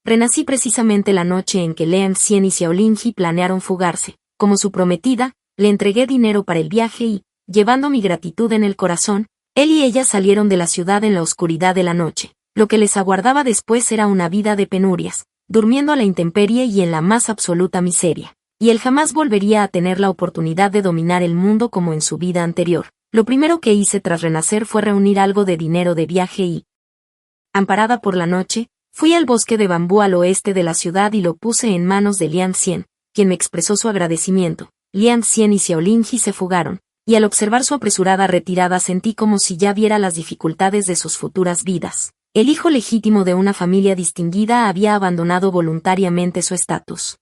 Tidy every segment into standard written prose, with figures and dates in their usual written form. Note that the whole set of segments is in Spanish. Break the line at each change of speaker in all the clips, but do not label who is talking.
Renací precisamente la noche en que Liang Xian y Xiao Lingji planearon fugarse. Como su prometida, le entregué dinero para el viaje y, llevando mi gratitud en el corazón, él y ella salieron de la ciudad en la oscuridad de la noche. Lo que les aguardaba después era una vida de penurias, durmiendo a la intemperie y en la más absoluta miseria. Y él jamás volvería a tener la oportunidad de dominar el mundo como en su vida anterior. Lo primero que hice tras renacer fue reunir algo de dinero de viaje y, amparada por la noche, fui al bosque de bambú al oeste de la ciudad y lo puse en manos de Liang Xian, quien me expresó su agradecimiento. Liang Xian y Xiao Lingji se fugaron, y al observar su apresurada retirada sentí como si ya viera las dificultades de sus futuras vidas. El hijo legítimo de una familia distinguida había abandonado voluntariamente su estatus,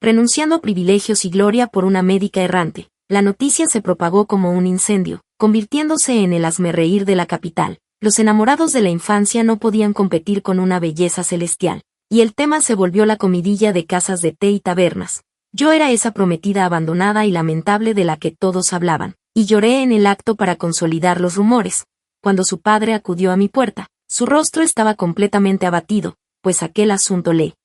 renunciando a privilegios y gloria por una médica errante. La noticia se propagó como un incendio, convirtiéndose en el hazmerreír de la capital. Los enamorados de la infancia no podían competir con una belleza celestial, y el tema se volvió la comidilla de casas de té y tabernas. Yo era esa prometida abandonada y lamentable de la que todos hablaban, y lloré en el acto para consolidar los rumores. Cuando su padre acudió a mi puerta, su rostro estaba completamente abatido, pues aquel asunto le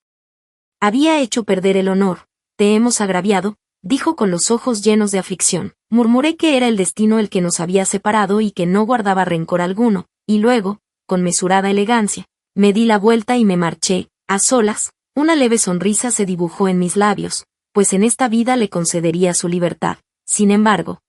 había hecho perder el honor. Te hemos agraviado, dijo con los ojos llenos de aflicción. Murmuré que era el destino el que nos había separado y que no guardaba rencor alguno, y luego, con mesurada elegancia, me di la vuelta y me marché, a solas. Una leve sonrisa se dibujó en mis labios, pues en esta vida le concedería su libertad. Sin embargo,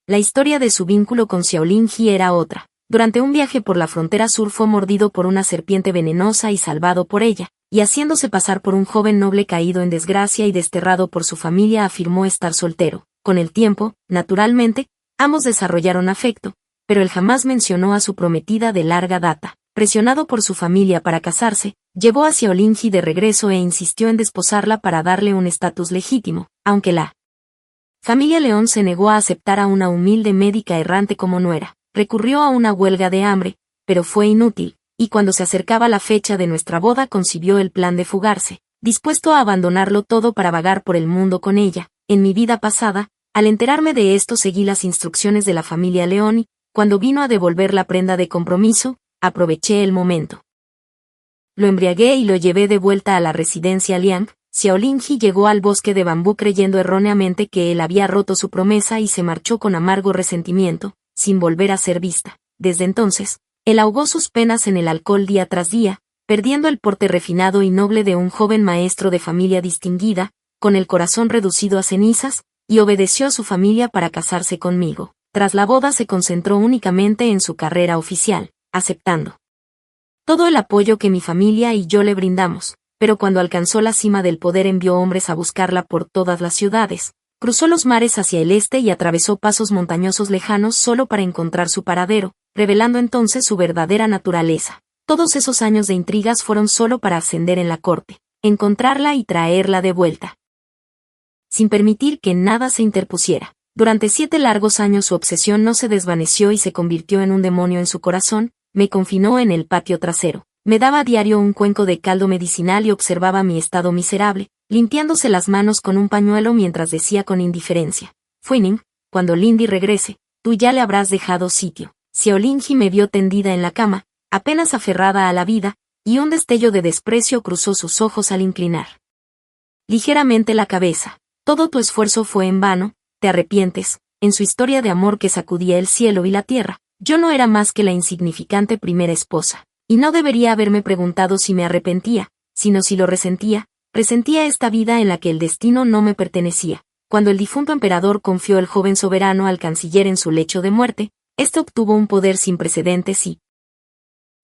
la historia de su vínculo con Xiao Lingji era otra. Durante un viaje por la frontera sur fue mordido por una serpiente venenosa y salvado por ella, y haciéndose pasar por un joven noble caído en desgracia y desterrado por su familia afirmó estar soltero. Con el tiempo, naturalmente, ambos desarrollaron afecto, pero él jamás mencionó a su prometida de larga data. Presionado por su familia para casarse, llevó a Xiao Lingji de regreso e insistió en desposarla para darle un estatus legítimo, aunque la familia León se negó a aceptar a una humilde médica errante como nuera. Recurrió a una huelga de hambre, pero fue inútil, y cuando se acercaba la fecha de nuestra boda concibió el plan de fugarse, dispuesto a abandonarlo todo para vagar por el mundo con ella. En mi vida pasada, al enterarme de esto seguí las instrucciones de la familia León y, cuando vino a devolver la prenda de compromiso, aproveché el momento. Lo embriagué y lo llevé de vuelta a la residencia Liang. Xiao Lingji llegó al bosque de bambú creyendo erróneamente que él había roto su promesa y se marchó con amargo resentimiento, sin volver a ser vista. Desde entonces, él ahogó sus penas en el alcohol día tras día, perdiendo el porte refinado y noble de un joven maestro de familia distinguida, con el corazón reducido a cenizas, y obedeció a su familia para casarse conmigo. Tras la boda se concentró únicamente en su carrera oficial, aceptando todo el apoyo que mi familia y yo le brindamos, pero cuando alcanzó la cima del poder envió hombres a buscarla por todas las ciudades. Cruzó los mares hacia el este y atravesó pasos montañosos lejanos solo para encontrar su paradero, revelando entonces su verdadera naturaleza. Todos esos años de intrigas fueron solo para ascender en la corte, encontrarla y traerla de vuelta, sin permitir que nada se interpusiera. Durante 7 largos años su obsesión no se desvaneció y se convirtió en un demonio en su corazón. Me confinó en el patio trasero. Me daba a diario un cuenco de caldo medicinal y observaba mi estado miserable, limpiándose las manos con un pañuelo mientras decía con indiferencia: Fuining, cuando Lindy regrese, tú ya le habrás dejado sitio. Xiao Lingji me vio tendida en la cama, apenas aferrada a la vida, y un destello de desprecio cruzó sus ojos al inclinar ligeramente la cabeza. Todo tu esfuerzo fue en vano, te arrepientes. En su historia de amor que sacudía el cielo y la tierra, yo no era más que la insignificante primera esposa. Y no debería haberme preguntado si me arrepentía, sino si lo resentía. Resentía esta vida en la que el destino no me pertenecía. Cuando el difunto emperador confió el joven soberano al canciller en su lecho de muerte, éste obtuvo un poder sin precedentes y,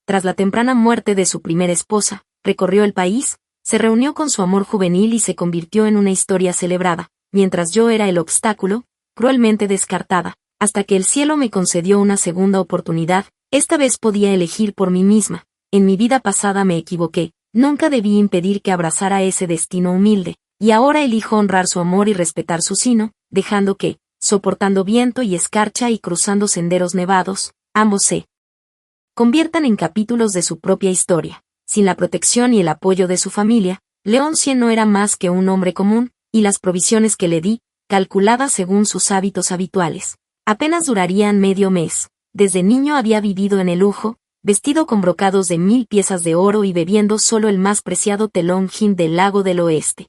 tras la temprana muerte de su primera esposa, recorrió el país, se reunió con su amor juvenil y se convirtió en una historia celebrada, mientras yo era el obstáculo, cruelmente descartada, hasta que el cielo me concedió una segunda oportunidad. Esta vez podía elegir por mí misma. En mi vida pasada me equivoqué, nunca debí impedir que abrazara ese destino humilde, y ahora elijo honrar su amor y respetar su sino, dejando que, soportando viento y escarcha y cruzando senderos nevados, ambos se conviertan en capítulos de su propia historia. Sin la protección y el apoyo de su familia, León Xian no era más que un hombre común, y las provisiones que le di, calculadas según sus hábitos habituales, apenas durarían medio mes. Desde niño había vivido en el lujo, vestido con brocados de 1000 piezas de oro y bebiendo solo el más preciado telón gin del lago del oeste.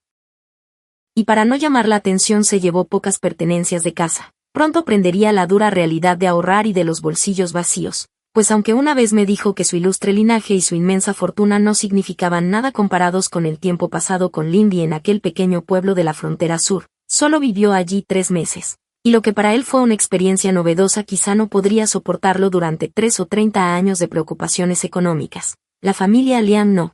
Y para no llamar la atención se llevó pocas pertenencias de casa. Pronto aprendería la dura realidad de ahorrar y de los bolsillos vacíos, pues aunque una vez me dijo que su ilustre linaje y su inmensa fortuna no significaban nada comparados con el tiempo pasado con Lindy en aquel pequeño pueblo de la frontera sur, solo vivió allí 3 meses. Y lo que para él fue una experiencia novedosa quizá no podría soportarlo durante 3 o 30 años de preocupaciones económicas. La familia Liam no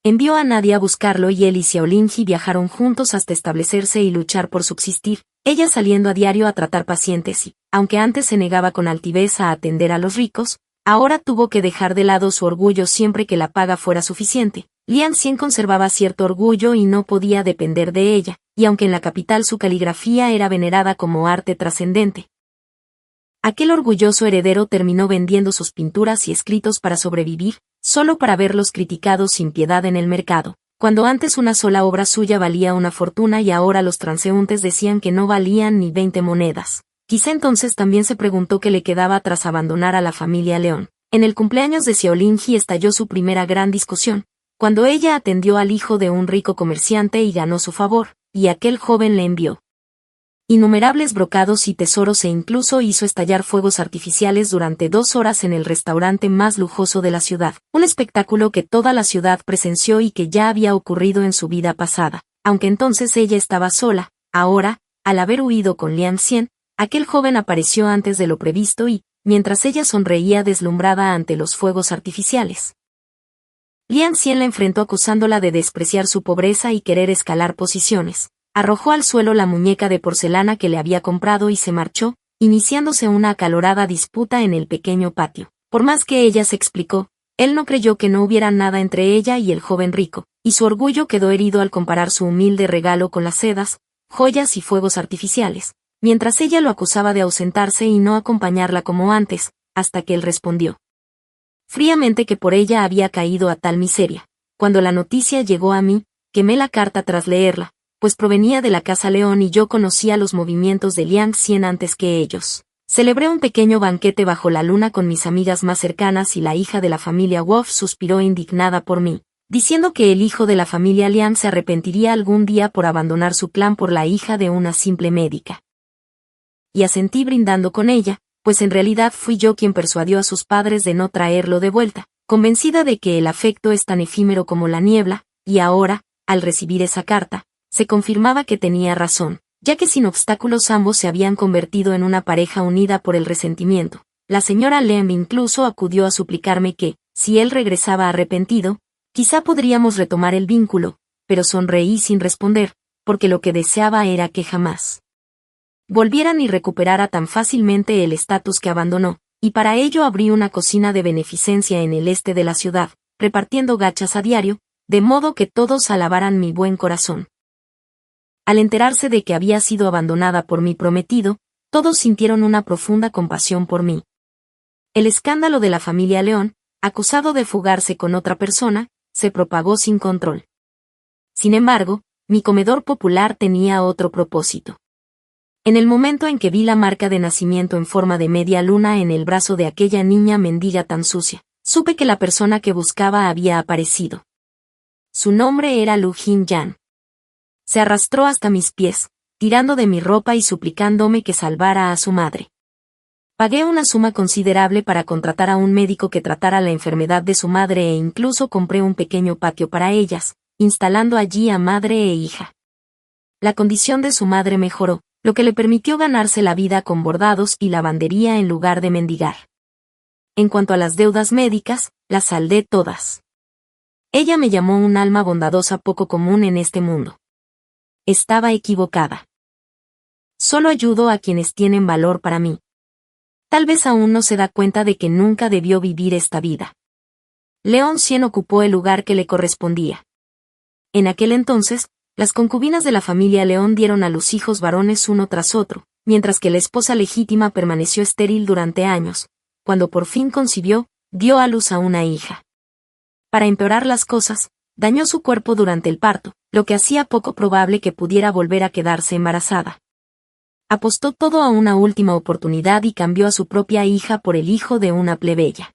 envió a nadie a buscarlo y él y Xiaolinji viajaron juntos hasta establecerse y luchar por subsistir, ella saliendo a diario a tratar pacientes y, aunque antes se negaba con altivez a atender a los ricos, ahora tuvo que dejar de lado su orgullo siempre que la paga fuera suficiente. Lian Xian conservaba cierto orgullo y no podía depender de ella, y aunque en la capital su caligrafía era venerada como arte trascendente, aquel orgulloso heredero terminó vendiendo sus pinturas y escritos para sobrevivir, solo para verlos criticados sin piedad en el mercado. Cuando antes una sola obra suya valía una fortuna y ahora los transeúntes decían que no valían ni 20 monedas. Quizá entonces también se preguntó qué le quedaba tras abandonar a la familia León. En el cumpleaños de Xiaolinji estalló su primera gran discusión, cuando ella atendió al hijo de un rico comerciante y ganó su favor, y aquel joven le envió innumerables brocados y tesoros e incluso hizo estallar fuegos artificiales durante 2 horas en el restaurante más lujoso de la ciudad, un espectáculo que toda la ciudad presenció y que ya había ocurrido en su vida pasada. Aunque entonces ella estaba sola, ahora, al haber huido con Lian Xian, aquel joven apareció antes de lo previsto y, mientras ella sonreía deslumbrada ante los fuegos artificiales, Lian Xian la enfrentó acusándola de despreciar su pobreza y querer escalar posiciones. Arrojó al suelo la muñeca de porcelana que le había comprado y se marchó, iniciándose una acalorada disputa en el pequeño patio. Por más que ella se explicó, él no creyó que no hubiera nada entre ella y el joven rico, y su orgullo quedó herido al comparar su humilde regalo con las sedas, joyas y fuegos artificiales, mientras ella lo acusaba de ausentarse y no acompañarla como antes, hasta que él respondió fríamente que por ella había caído a tal miseria. Cuando la noticia llegó a mí, quemé la carta tras leerla, pues provenía de la casa León y yo conocía los movimientos de Liang Xian antes que ellos. Celebré un pequeño banquete bajo la luna con mis amigas más cercanas y la hija de la familia Wolf suspiró indignada por mí, diciendo que el hijo de la familia Liang se arrepentiría algún día por abandonar su clan por la hija de una simple médica. Y asentí brindando con ella, pues en realidad fui yo quien persuadió a sus padres de no traerlo de vuelta, convencida de que el afecto es tan efímero como la niebla, y ahora, al recibir esa carta, se confirmaba que tenía razón, ya que sin obstáculos ambos se habían convertido en una pareja unida por el resentimiento. La señora Lem incluso acudió a suplicarme que, si él regresaba arrepentido, quizá podríamos retomar el vínculo, pero sonreí sin responder, porque lo que deseaba era que jamás volvieran y recuperara tan fácilmente el estatus que abandonó, y para ello abrí una cocina de beneficencia en el este de la ciudad, repartiendo gachas a diario, de modo que todos alabaran mi buen corazón. Al enterarse de que había sido abandonada por mi prometido, todos sintieron una profunda compasión por mí. El escándalo de la familia León, acusado de fugarse con otra persona, se propagó sin control. Sin embargo, mi comedor popular tenía otro propósito. En el momento en que vi la marca de nacimiento en forma de media luna en el brazo de aquella niña mendiga tan sucia, supe que la persona que buscaba había aparecido. Su nombre era Lu Jin-yan. Se arrastró hasta mis pies, tirando de mi ropa y suplicándome que salvara a su madre. Pagué una suma considerable para contratar a un médico que tratara la enfermedad de su madre e incluso compré un pequeño patio para ellas, instalando allí a madre e hija. La condición de su madre mejoró, lo que le permitió ganarse la vida con bordados y lavandería en lugar de mendigar. En cuanto a las deudas médicas, las saldé todas. Ella me llamó un alma bondadosa poco común en este mundo. Estaba equivocada. Solo ayudo a quienes tienen valor para mí. Tal vez aún no se da cuenta de que nunca debió vivir esta vida. León Xian ocupó el lugar que le correspondía. En aquel entonces, las concubinas de la familia León dieron a luz hijos varones uno tras otro, mientras que la esposa legítima permaneció estéril durante años. Cuando por fin concibió, dio a luz a una hija. Para empeorar las cosas, dañó su cuerpo durante el parto, lo que hacía poco probable que pudiera volver a quedarse embarazada. Apostó todo a una última oportunidad y cambió a su propia hija por el hijo de una plebeya.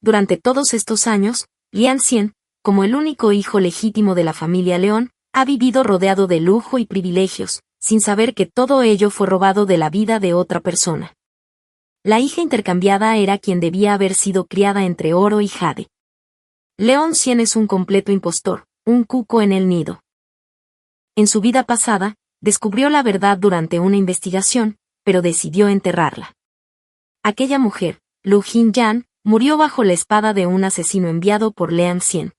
Durante todos estos años, Lian Xian, como el único hijo legítimo de la familia León, ha vivido rodeado de lujo y privilegios, sin saber que todo ello fue robado de la vida de otra persona. La hija intercambiada era quien debía haber sido criada entre oro y jade. León Xian es un completo impostor, un cuco en el nido. En su vida pasada, descubrió la verdad durante una investigación, pero decidió enterrarla. Aquella mujer, Lu Jin-yan, murió bajo la espada de un asesino enviado por Lian Xian.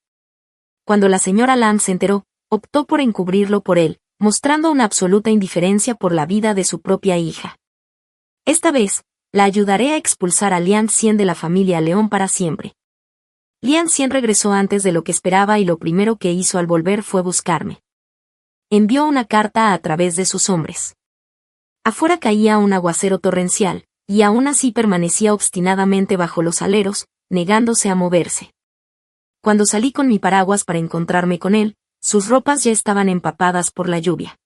Cuando la señora Lam se enteró, optó por encubrirlo por él, mostrando una absoluta indiferencia por la vida de su propia hija. Esta vez, la ayudaré a expulsar a Lian Xian de la familia León para siempre. Lian Xian regresó antes de lo que esperaba y lo primero que hizo al volver fue buscarme. Envió una carta a través de sus hombres. Afuera caía un aguacero torrencial, y aún así permanecía obstinadamente bajo los aleros, negándose a moverse. Cuando salí con mi paraguas para encontrarme con él, sus ropas ya estaban empapadas por la lluvia.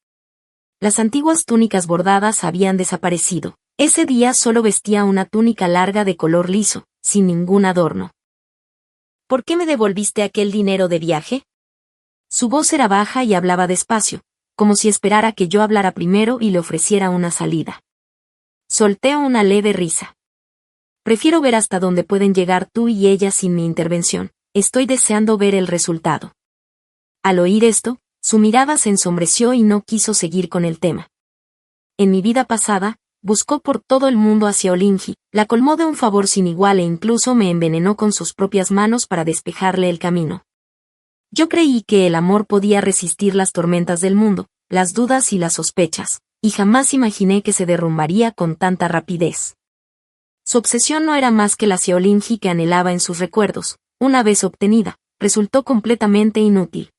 Las antiguas túnicas bordadas habían desaparecido. Ese día solo vestía una túnica larga de color liso, sin ningún adorno. ¿Por qué me devolviste aquel dinero de viaje? Su voz era baja y hablaba despacio, como si esperara que yo hablara primero y le ofreciera una salida. Solté una leve risa. Prefiero ver hasta dónde pueden llegar tú y ella sin mi intervención. Estoy deseando ver el resultado. Al oír esto, su mirada se ensombreció y no quiso seguir con el tema. En mi vida pasada, buscó por todo el mundo a Xiaolingji, la colmó de un favor sin igual e incluso me envenenó con sus propias manos para despejarle el camino. Yo creí que el amor podía resistir las tormentas del mundo, las dudas y las sospechas, y jamás imaginé que se derrumbaría con tanta rapidez. Su obsesión no era más que la Xiaolingji que anhelaba en sus recuerdos. Una vez obtenida, resultó completamente inútil.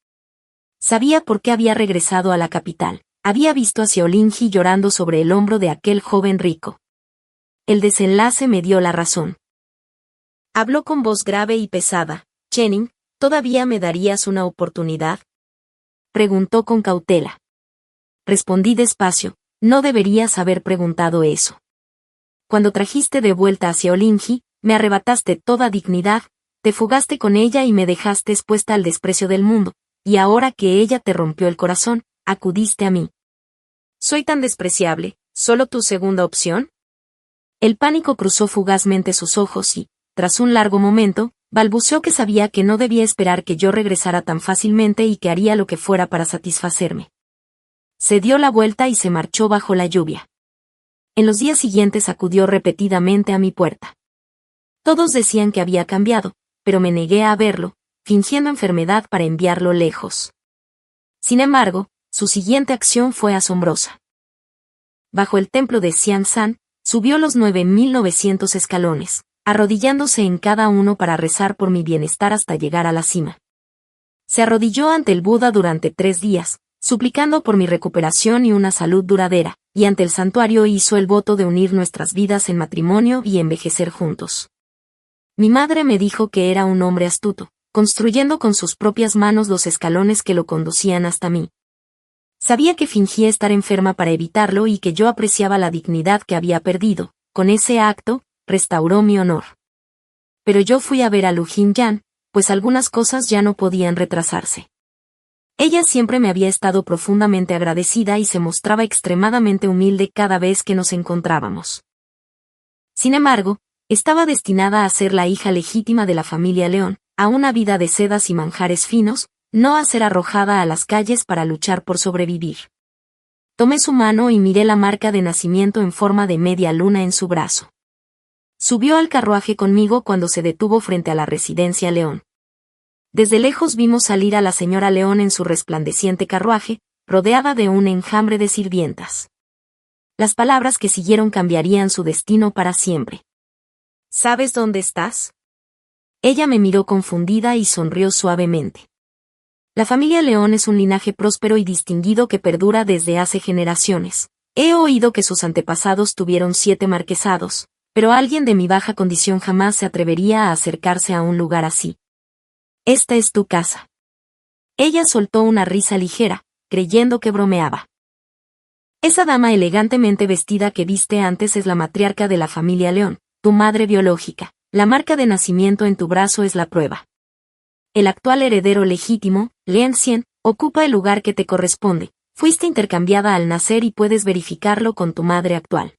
Sabía por qué había regresado a la capital. Había visto a Xiaolingji llorando sobre el hombro de aquel joven rico. El desenlace me dio la razón. Habló con voz grave y pesada. Chening, ¿todavía me darías una oportunidad? Preguntó con cautela. Respondí despacio, no deberías haber preguntado eso. Cuando trajiste de vuelta a Xiaolingji, me arrebataste toda dignidad, te fugaste con ella y me dejaste expuesta al desprecio del mundo, y ahora que ella te rompió el corazón, acudiste a mí. ¿Soy tan despreciable, solo tu segunda opción? El pánico cruzó fugazmente sus ojos y, tras un largo momento, balbuceó que sabía que no debía esperar que yo regresara tan fácilmente y que haría lo que fuera para satisfacerme. Se dio la vuelta y se marchó bajo la lluvia. En los días siguientes acudió repetidamente a mi puerta. Todos decían que había cambiado, pero me negué a verlo, fingiendo enfermedad para enviarlo lejos. Sin embargo, su siguiente acción fue asombrosa. Bajo el templo de Xianshan, subió los 9.900 escalones, arrodillándose en cada uno para rezar por mi bienestar hasta llegar a la cima. Se arrodilló ante el Buda durante 3 días, suplicando por mi recuperación y una salud duradera, y ante el santuario hizo el voto de unir nuestras vidas en matrimonio y envejecer juntos. Mi madre me dijo que era un hombre astuto, construyendo con sus propias manos los escalones que lo conducían hasta mí. Sabía que fingía estar enferma para evitarlo y que yo apreciaba la dignidad que había perdido. Con ese acto, restauró mi honor. Pero yo fui a ver a Lu Jin-yan, pues algunas cosas ya no podían retrasarse. Ella siempre me había estado profundamente agradecida y se mostraba extremadamente humilde cada vez que nos encontrábamos. Sin embargo, estaba destinada a ser la hija legítima de la familia León, a una vida de sedas y manjares finos, no a ser arrojada a las calles para luchar por sobrevivir. Tomé su mano y miré la marca de nacimiento en forma de media luna en su brazo. Subió al carruaje conmigo cuando se detuvo frente a la residencia León. Desde lejos vimos salir a la señora León en su resplandeciente carruaje, rodeada de un enjambre de sirvientas. Las palabras que siguieron cambiarían su destino para siempre. ¿Sabes dónde estás? Ella me miró confundida y sonrió suavemente. La familia León es un linaje próspero y distinguido que perdura desde hace generaciones. He oído que sus antepasados tuvieron 7 marquesados, pero alguien de mi baja condición jamás se atrevería a acercarse a un lugar así. Esta es tu casa. Ella soltó una risa ligera, creyendo que bromeaba. Esa dama elegantemente vestida que viste antes es la matriarca de la familia León, tu madre biológica, la marca de nacimiento en tu brazo es la prueba. El actual heredero legítimo, Lien Xian, ocupa el lugar que te corresponde. Fuiste intercambiada al nacer y puedes verificarlo con tu madre actual.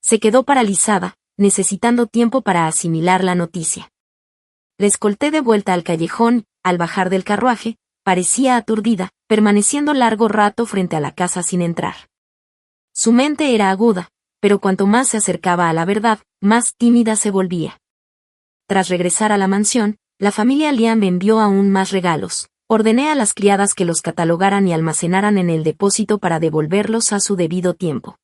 Se quedó paralizada, necesitando tiempo para asimilar la noticia. La escolté de vuelta al callejón. Al bajar del carruaje, parecía aturdida, permaneciendo largo rato frente a la casa sin entrar. Su mente era aguda, pero cuanto más se acercaba a la verdad, más tímida se volvía. Tras regresar a la mansión, la familia Lian me envió aún más regalos. Ordené a las criadas que los catalogaran y almacenaran en el depósito para devolverlos a su debido tiempo.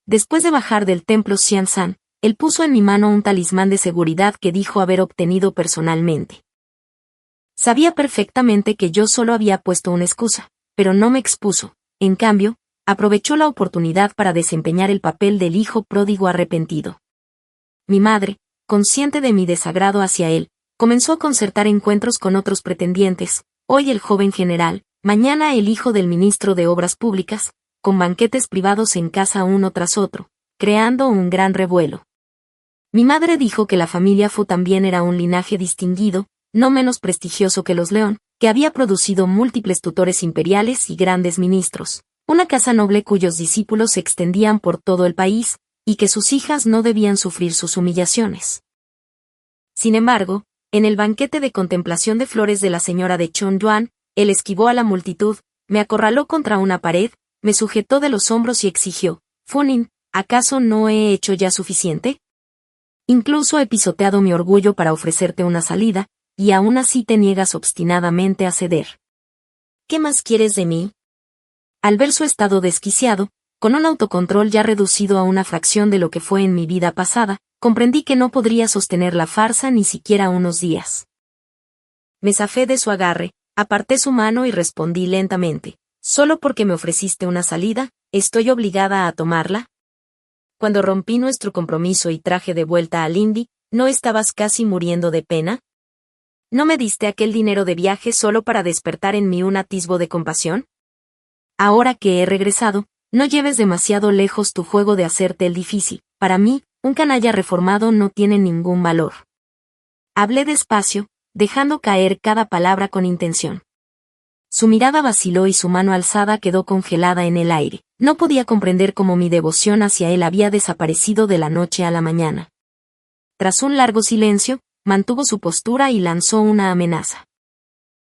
Después de bajar del templo Xianzan, él puso en mi mano un talismán de seguridad que dijo haber obtenido personalmente. Sabía perfectamente que yo solo había puesto una excusa, pero no me expuso. En cambio, aprovechó la oportunidad para desempeñar el papel del hijo pródigo arrepentido. Mi madre, consciente de mi desagrado hacia él, comenzó a concertar encuentros con otros pretendientes, hoy el joven general, mañana el hijo del ministro de Obras Públicas, con banquetes privados en casa uno tras otro, creando un gran revuelo. Mi madre dijo que la familia Fu también era un linaje distinguido, no menos prestigioso que los León, que había producido múltiples tutores imperiales y grandes ministros, una casa noble cuyos discípulos se extendían por todo el país, y que sus hijas no debían sufrir sus humillaciones. Sin embargo, en el banquete de contemplación de flores de la señora de Chongyuan, él esquivó a la multitud, me acorraló contra una pared, me sujetó de los hombros y exigió, Funin, ¿acaso no he hecho ya suficiente? Incluso he pisoteado mi orgullo para ofrecerte una salida, y aún así te niegas obstinadamente a ceder. ¿Qué más quieres de mí? Al ver su estado desquiciado, con un autocontrol ya reducido a una fracción de lo que fue en mi vida pasada, comprendí que no podría sostener la farsa ni siquiera unos días. Me zafé de su agarre, aparté su mano y respondí lentamente, ¿solo porque me ofreciste una salida, estoy obligada a tomarla? Cuando rompí nuestro compromiso y traje de vuelta a Lindy, ¿no estabas casi muriendo de pena? ¿No me diste aquel dinero de viaje solo para despertar en mí un atisbo de compasión? Ahora que he regresado, no lleves demasiado lejos tu juego de hacerte el difícil. Para mí, un canalla reformado no tiene ningún valor. Hablé despacio, dejando caer cada palabra con intención. Su mirada vaciló y su mano alzada quedó congelada en el aire. No podía comprender cómo mi devoción hacia él había desaparecido de la noche a la mañana. Tras un largo silencio, mantuvo su postura y lanzó una amenaza.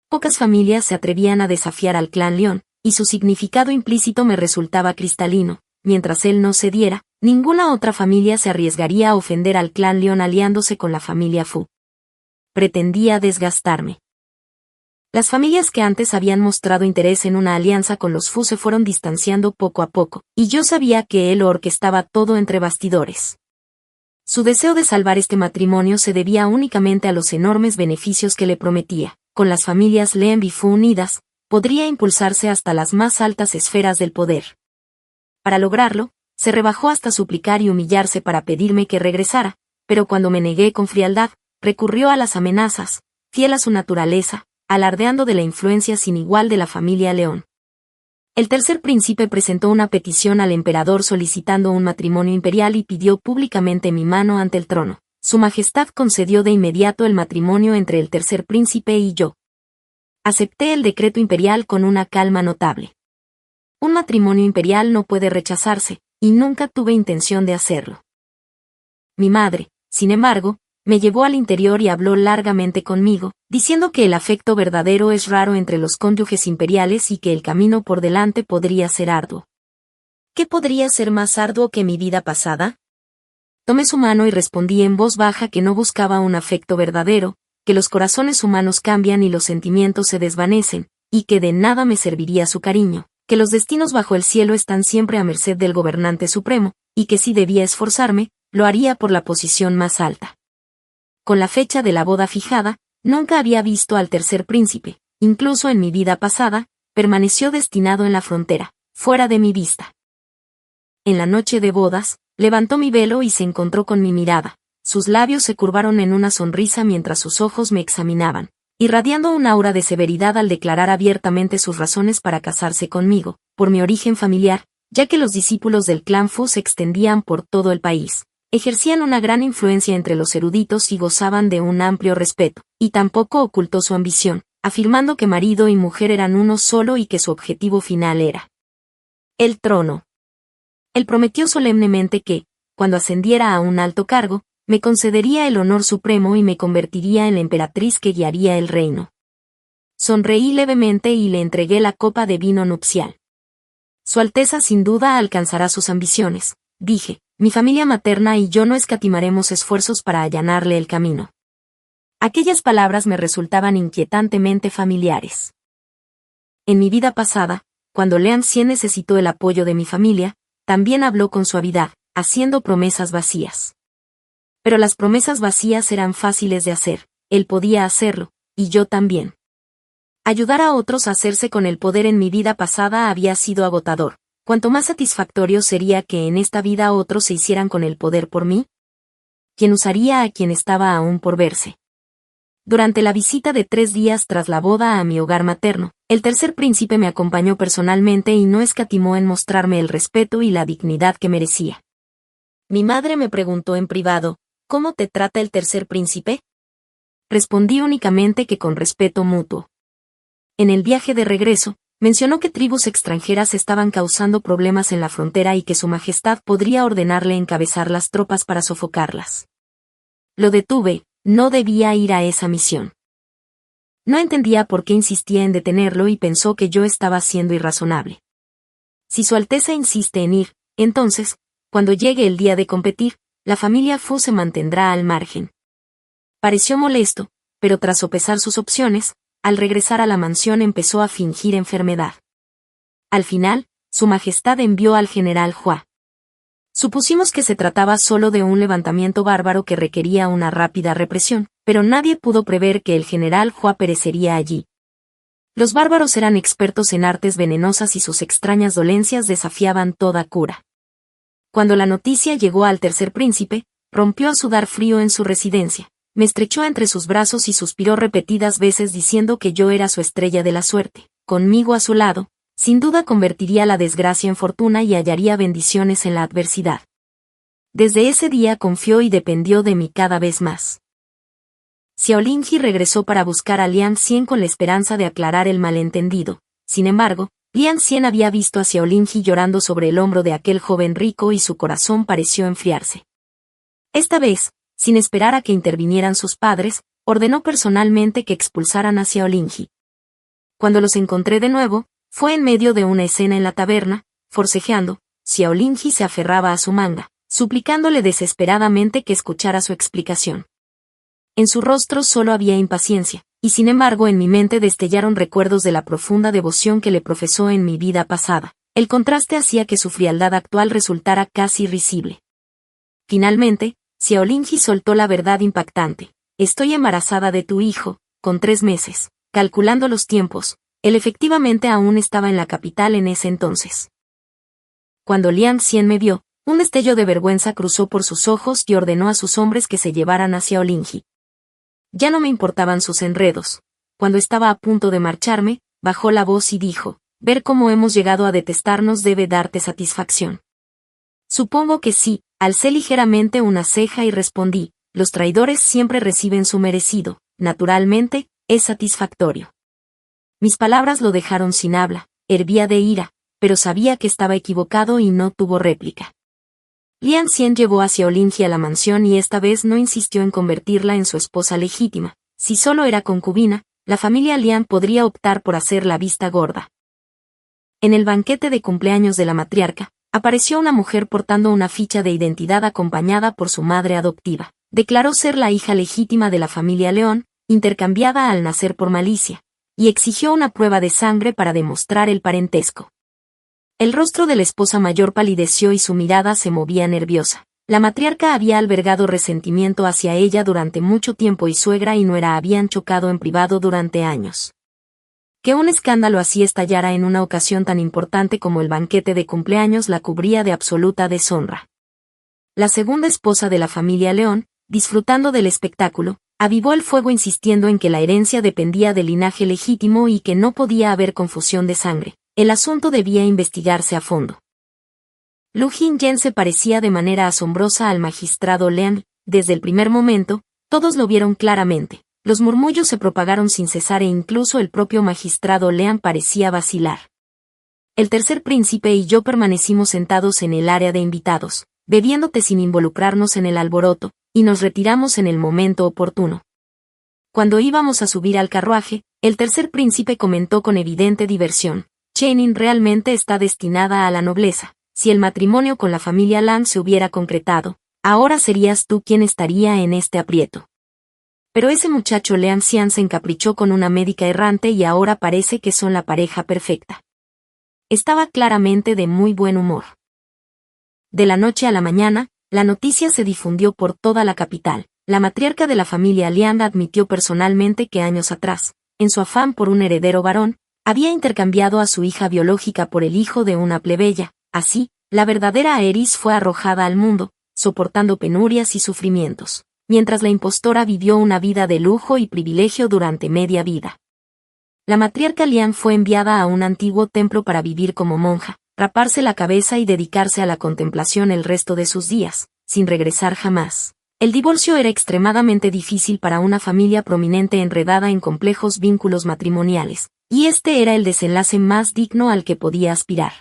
Pocas familias se atrevían a desafiar al clan León, y su significado implícito me resultaba cristalino. Mientras él no cediera, ninguna otra familia se arriesgaría a ofender al clan León aliándose con la familia Fu. Pretendía desgastarme. Las familias que antes habían mostrado interés en una alianza con los Fu se fueron distanciando poco a poco, y yo sabía que él orquestaba todo entre bastidores. Su deseo de salvar este matrimonio se debía únicamente a los enormes beneficios que le prometía. Con las familias Lien y Fu unidas, podría impulsarse hasta las más altas esferas del poder. Para lograrlo, se rebajó hasta suplicar y humillarse para pedirme que regresara, pero cuando me negué con frialdad, recurrió a las amenazas, fiel a su naturaleza, alardeando de la influencia sin igual de la familia León. El tercer príncipe presentó una petición al emperador solicitando un matrimonio imperial y pidió públicamente mi mano ante el trono. Su Majestad concedió de inmediato el matrimonio entre el tercer príncipe y yo. Acepté el decreto imperial con una calma notable. Un matrimonio imperial no puede rechazarse, y nunca tuve intención de hacerlo. Mi madre, sin embargo, me llevó al interior y habló largamente conmigo, diciendo que el afecto verdadero es raro entre los cónyuges imperiales y que el camino por delante podría ser arduo. ¿Qué podría ser más arduo que mi vida pasada? Tomé su mano y respondí en voz baja que no buscaba un afecto verdadero, que los corazones humanos cambian y los sentimientos se desvanecen, y que de nada me serviría su cariño, que los destinos bajo el cielo están siempre a merced del gobernante supremo, y que si debía esforzarme, lo haría por la posición más alta. Con la fecha de la boda fijada, nunca había visto al tercer príncipe, incluso en mi vida pasada, permaneció destinado en la frontera, fuera de mi vista. En la noche de bodas, levantó mi velo y se encontró con mi mirada. Sus labios se curvaron en una sonrisa mientras sus ojos me examinaban, irradiando un aura de severidad al declarar abiertamente sus razones para casarse conmigo, por mi origen familiar, ya que los discípulos del clan Fu se extendían por todo el país. ejercían una gran influencia entre los eruditos y gozaban de un amplio respeto, y tampoco ocultó su ambición, afirmando que marido y mujer eran uno solo y que su objetivo final era el trono. Él prometió solemnemente que, cuando ascendiera a un alto cargo, me concedería el honor supremo y me convertiría en la emperatriz que guiaría el reino. Sonreí levemente y le entregué la copa de vino nupcial. Su Alteza sin duda alcanzará sus ambiciones, dije, mi familia materna y yo no escatimaremos esfuerzos para allanarle el camino. Aquellas palabras me resultaban inquietantemente familiares. En mi vida pasada, cuando Liang Xian necesitó el apoyo de mi familia, también habló con suavidad, haciendo promesas vacías. Pero las promesas vacías eran fáciles de hacer, él podía hacerlo, y yo también. Ayudar a otros a hacerse con el poder en mi vida pasada había sido agotador. ¿Cuánto más satisfactorio sería que en esta vida otros se hicieran con el poder por mí? ¿Quién usaría a quien estaba aún por verse? Durante la visita de 3 días tras la boda a mi hogar materno, el tercer príncipe me acompañó personalmente y no escatimó en mostrarme el respeto y la dignidad que merecía. Mi madre me preguntó en privado, ¿cómo te trata el tercer príncipe? Respondí únicamente que con respeto mutuo. En el viaje de regreso, mencionó que tribus extranjeras estaban causando problemas en la frontera y que su majestad podría ordenarle encabezar las tropas para sofocarlas. Lo detuve, no debía ir a esa misión. No entendía por qué insistía en detenerlo y pensó que yo estaba siendo irrazonable. Si Su Alteza insiste en ir, entonces, cuando llegue el día de competir, la familia Fu se mantendrá al margen. Pareció molesto, pero tras sopesar sus opciones, al regresar a la mansión empezó a fingir enfermedad. Al final, Su Majestad envió al general Hua. Supusimos que se trataba solo de un levantamiento bárbaro que requería una rápida represión, pero nadie pudo prever que el general Hua perecería allí. Los bárbaros eran expertos en artes venenosas y sus extrañas dolencias desafiaban toda cura. Cuando la noticia llegó al tercer príncipe, rompió a sudar frío en su residencia. Me estrechó entre sus brazos y suspiró repetidas veces diciendo que yo era su estrella de la suerte. Conmigo a su lado, sin duda convertiría la desgracia en fortuna y hallaría bendiciones en la adversidad. Desde ese día confió y dependió de mí cada vez más. Xiao Lingji regresó para buscar a Liang Xian con la esperanza de aclarar el malentendido. Sin embargo, Liang Xian había visto a Xiao Lingji llorando sobre el hombro de aquel joven rico y su corazón pareció enfriarse. Esta vez, sin esperar a que intervinieran sus padres, ordenó personalmente que expulsaran a Xiao Lingji. Cuando los encontré de nuevo, fue en medio de una escena en la taberna, forcejeando. Xiao Lingji se aferraba a su manga, suplicándole desesperadamente que escuchara su explicación. En su rostro solo había impaciencia, y sin embargo en mi mente destellaron recuerdos de la profunda devoción que le profesó en mi vida pasada. El contraste hacía que su frialdad actual resultara casi risible. Finalmente, Xiao Lingji soltó la verdad impactante. Estoy embarazada de tu hijo, con 3 meses. Calculando los tiempos, él efectivamente aún estaba en la capital en ese entonces. Cuando Liang Xian me vio, un destello de vergüenza cruzó por sus ojos y ordenó a sus hombres que se llevaran a Xiao Lingji. Ya no me importaban sus enredos. Cuando estaba a punto de marcharme, bajó la voz y dijo, ver cómo hemos llegado a detestarnos debe darte satisfacción. Supongo que sí, alcé ligeramente una ceja y respondí, los traidores siempre reciben su merecido, naturalmente, es satisfactorio. Mis palabras lo dejaron sin habla, hervía de ira, pero sabía que estaba equivocado y no tuvo réplica. Liang Xian llevó a Xiao Lingji a la mansión y esta vez no insistió en convertirla en su esposa legítima. Si solo era concubina, la familia Liang podría optar por hacer la vista gorda. En el banquete de cumpleaños de la matriarca, apareció una mujer portando una ficha de identidad acompañada por su madre adoptiva. Declaró ser la hija legítima de la familia León, intercambiada al nacer por malicia, y exigió una prueba de sangre para demostrar el parentesco. El rostro de la esposa mayor palideció y su mirada se movía nerviosa. La matriarca había albergado resentimiento hacia ella durante mucho tiempo y suegra y nuera habían chocado en privado durante años. Que un escándalo así estallara en una ocasión tan importante como el banquete de cumpleaños la cubría de absoluta deshonra. La segunda esposa de la familia León, disfrutando del espectáculo, avivó el fuego insistiendo en que la herencia dependía del linaje legítimo y que no podía haber confusión de sangre. El asunto debía investigarse a fondo. Lu Jin-yen se parecía de manera asombrosa al magistrado Lian. Desde el primer momento, todos lo vieron claramente. Los murmullos se propagaron sin cesar e incluso el propio magistrado Lian parecía vacilar. El tercer príncipe y yo permanecimos sentados en el área de invitados, bebiendo té sin involucrarnos en el alboroto, y nos retiramos en el momento oportuno. Cuando íbamos a subir al carruaje, el tercer príncipe comentó con evidente diversión: Chenin realmente está destinada a la nobleza. Si el matrimonio con la familia Lang se hubiera concretado, ahora serías tú quien estaría en este aprieto. Pero ese muchacho Lian Xian se encaprichó con una médica errante y ahora parece que son la pareja perfecta. Estaba claramente de muy buen humor. De la noche a la mañana, la noticia se difundió por toda la capital. La matriarca de la familia Liang admitió personalmente que años atrás, en su afán por un heredero varón, había intercambiado a su hija biológica por el hijo de una plebeya. Así, la verdadera Aerys fue arrojada al mundo, soportando penurias y sufrimientos, mientras la impostora vivió una vida de lujo y privilegio durante media vida. La matriarca Liang fue enviada a un antiguo templo para vivir como monja, raparse la cabeza y dedicarse a la contemplación el resto de sus días, sin regresar jamás. El divorcio era extremadamente difícil para una familia prominente enredada en complejos vínculos matrimoniales, y este era el desenlace más digno al que podía aspirar.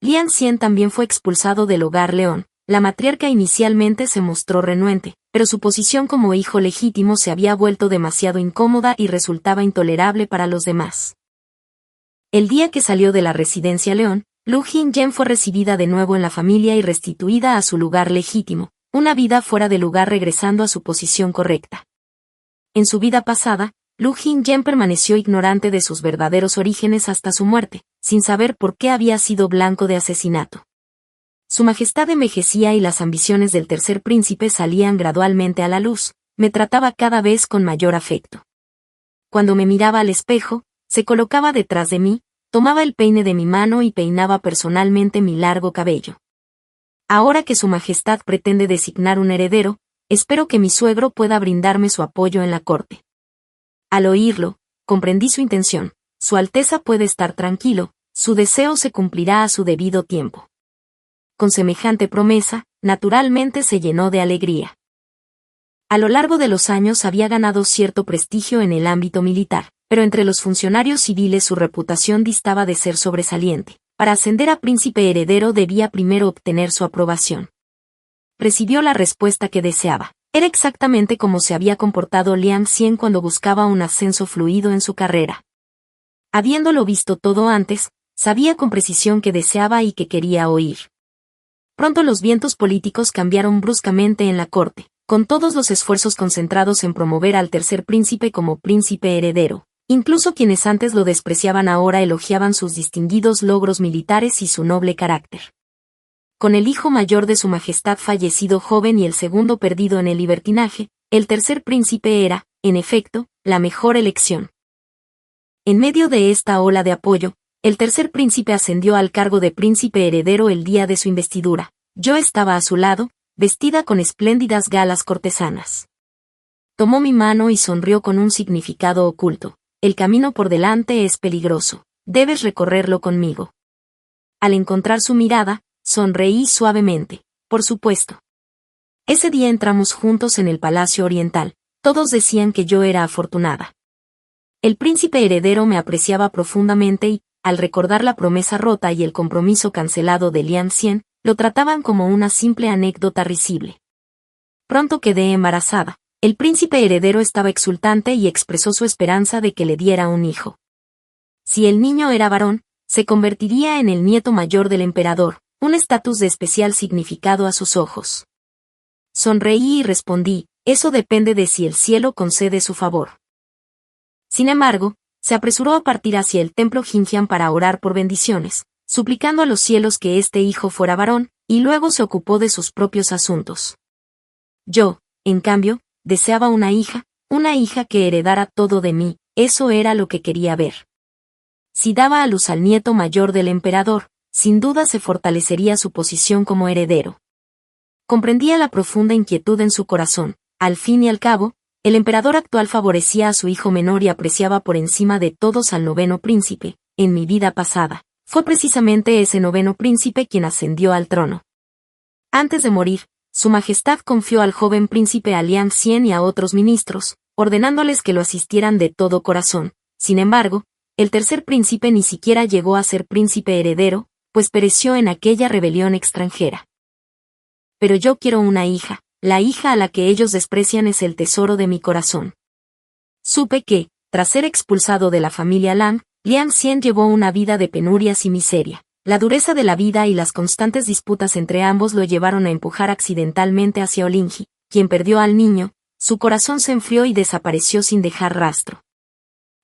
Lian Xian también fue expulsado del hogar León. La matriarca inicialmente se mostró renuente, pero su posición como hijo legítimo se había vuelto demasiado incómoda y resultaba intolerable para los demás. El día que salió de la residencia León, Lu Jin-yen fue recibida de nuevo en la familia y restituida a su lugar legítimo, una vida fuera de lugar regresando a su posición correcta. En su vida pasada, Lu Jin-yen permaneció ignorante de sus verdaderos orígenes hasta su muerte, sin saber por qué había sido blanco de asesinato. Su majestad envejecía y las ambiciones del tercer príncipe salían gradualmente a la luz. Me trataba cada vez con mayor afecto. Cuando me miraba al espejo, se colocaba detrás de mí, tomaba el peine de mi mano y peinaba personalmente mi largo cabello. Ahora que su majestad pretende designar un heredero, espero que mi suegro pueda brindarme su apoyo en la corte. Al oírlo, comprendí su intención. Su Alteza puede estar tranquilo, su deseo se cumplirá a su debido tiempo. Con semejante promesa, naturalmente se llenó de alegría. A lo largo de los años había ganado cierto prestigio en el ámbito militar, pero entre los funcionarios civiles su reputación distaba de ser sobresaliente. Para ascender a príncipe heredero debía primero obtener su aprobación. Recibió la respuesta que deseaba. Era exactamente como se había comportado Liang Xian cuando buscaba un ascenso fluido en su carrera. Habiéndolo visto todo antes, sabía con precisión qué deseaba y qué quería oír. Pronto los vientos políticos cambiaron bruscamente en la corte, con todos los esfuerzos concentrados en promover al tercer príncipe como príncipe heredero. Incluso quienes antes lo despreciaban ahora elogiaban sus distinguidos logros militares y su noble carácter. Con el hijo mayor de su majestad fallecido joven y el segundo perdido en el libertinaje, el tercer príncipe era, en efecto, la mejor elección. En medio de esta ola de apoyo, el tercer príncipe ascendió al cargo de príncipe heredero el día de su investidura. Yo estaba a su lado, vestida con espléndidas galas cortesanas. Tomó mi mano y sonrió con un significado oculto. El camino por delante es peligroso. Debes recorrerlo conmigo. Al encontrar su mirada, sonreí suavemente. Por supuesto. Ese día entramos juntos en el Palacio Oriental. Todos decían que yo era afortunada. El príncipe heredero me apreciaba profundamente y, al recordar la promesa rota y el compromiso cancelado de Liang Xian, lo trataban como una simple anécdota risible. Pronto quedé embarazada. El príncipe heredero estaba exultante y expresó su esperanza de que le diera un hijo. Si el niño era varón, se convertiría en el nieto mayor del emperador, un estatus de especial significado a sus ojos. Sonreí y respondí, eso depende de si el cielo concede su favor. Sin embargo, se apresuró a partir hacia el templo Jinjiang para orar por bendiciones, suplicando a los cielos que este hijo fuera varón, y luego se ocupó de sus propios asuntos. Yo, en cambio, deseaba una hija que heredara todo de mí, eso era lo que quería ver. Si daba a luz al nieto mayor del emperador, sin duda se fortalecería su posición como heredero. Comprendía la profunda inquietud en su corazón. Al fin y al cabo, el emperador actual favorecía a su hijo menor y apreciaba por encima de todos al noveno príncipe. En mi vida pasada, Fue precisamente ese noveno príncipe quien ascendió al trono. Antes de morir, Su Majestad confió al joven príncipe a Liang Xian y a otros ministros, ordenándoles que lo asistieran de todo corazón. Sin embargo, el tercer príncipe ni siquiera llegó a ser príncipe heredero, pues pereció en aquella rebelión extranjera. Pero yo quiero una hija, la hija a la que ellos desprecian es el tesoro de mi corazón. Supe que, tras ser expulsado de la familia Lam, Liang Xian llevó una vida de penurias y miseria. La dureza de la vida y las constantes disputas entre ambos lo llevaron a empujar accidentalmente hacia Olinghi, quien perdió al niño, su corazón se enfrió y desapareció sin dejar rastro.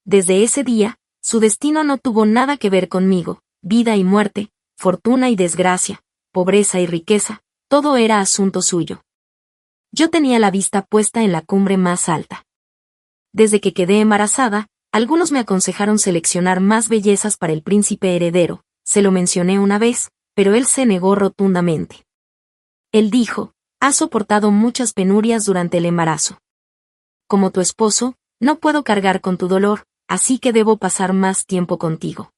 Desde ese día, su destino no tuvo nada que ver conmigo, vida y muerte, fortuna y desgracia, pobreza y riqueza, todo era asunto suyo. Yo tenía la vista puesta en la cumbre más alta. Desde que quedé embarazada, algunos me aconsejaron seleccionar más bellezas para el príncipe heredero. Se lo mencioné una vez, pero él se negó rotundamente. Él dijo, has soportado muchas penurias durante el embarazo. Como tu esposo, no puedo cargar con tu dolor, así que debo pasar más tiempo contigo.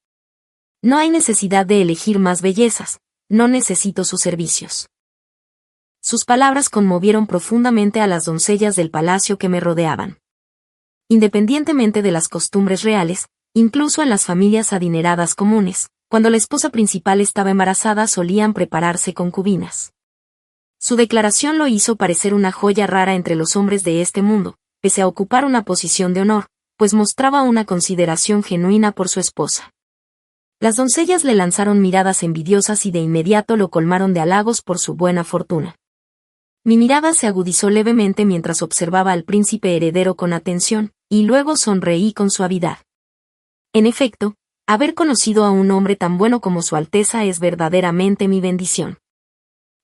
No hay necesidad de elegir más bellezas, no necesito sus servicios. Sus palabras conmovieron profundamente a las doncellas del palacio que me rodeaban. Independientemente de las costumbres reales, incluso en las familias adineradas comunes, cuando la esposa principal estaba embarazada solían prepararse concubinas. Su declaración lo hizo parecer una joya rara entre los hombres de este mundo, pese a ocupar una posición de honor, pues mostraba una consideración genuina por su esposa. Las doncellas le lanzaron miradas envidiosas y de inmediato lo colmaron de halagos por su buena fortuna. Mi mirada se agudizó levemente mientras observaba al príncipe heredero con atención, y luego sonreí con suavidad. En efecto, haber conocido a un hombre tan bueno como Su Alteza es verdaderamente mi bendición.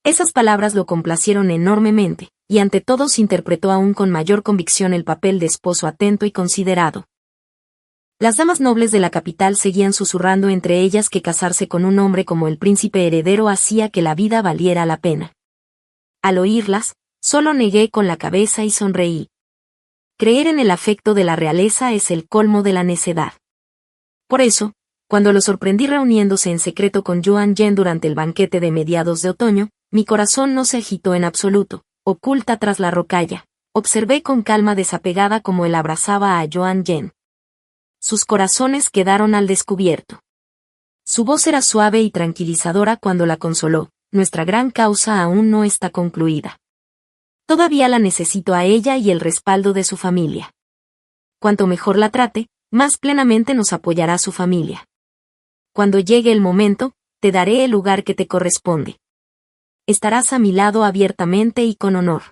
Esas palabras lo complacieron enormemente, y ante todos interpretó aún con mayor convicción el papel de esposo atento y considerado. Las damas nobles de la capital seguían susurrando entre ellas que casarse con un hombre como el príncipe heredero hacía que la vida valiera la pena. Al oírlas, solo negué con la cabeza y sonreí. Creer en el afecto de la realeza es el colmo de la necedad. Por eso, cuando lo sorprendí reuniéndose en secreto con Yuan Yen durante el banquete de mediados de otoño, mi corazón no se agitó en absoluto. Oculta tras la rocalla, observé con calma desapegada cómo él abrazaba a Yuan Yen. Sus corazones quedaron al descubierto. Su voz era suave y tranquilizadora cuando la consoló. Nuestra gran causa aún no está concluida. Todavía la necesito a ella y el respaldo de su familia. Cuanto mejor la trate, más plenamente nos apoyará su familia. Cuando llegue el momento, te daré el lugar que te corresponde. Estarás a mi lado abiertamente y con honor.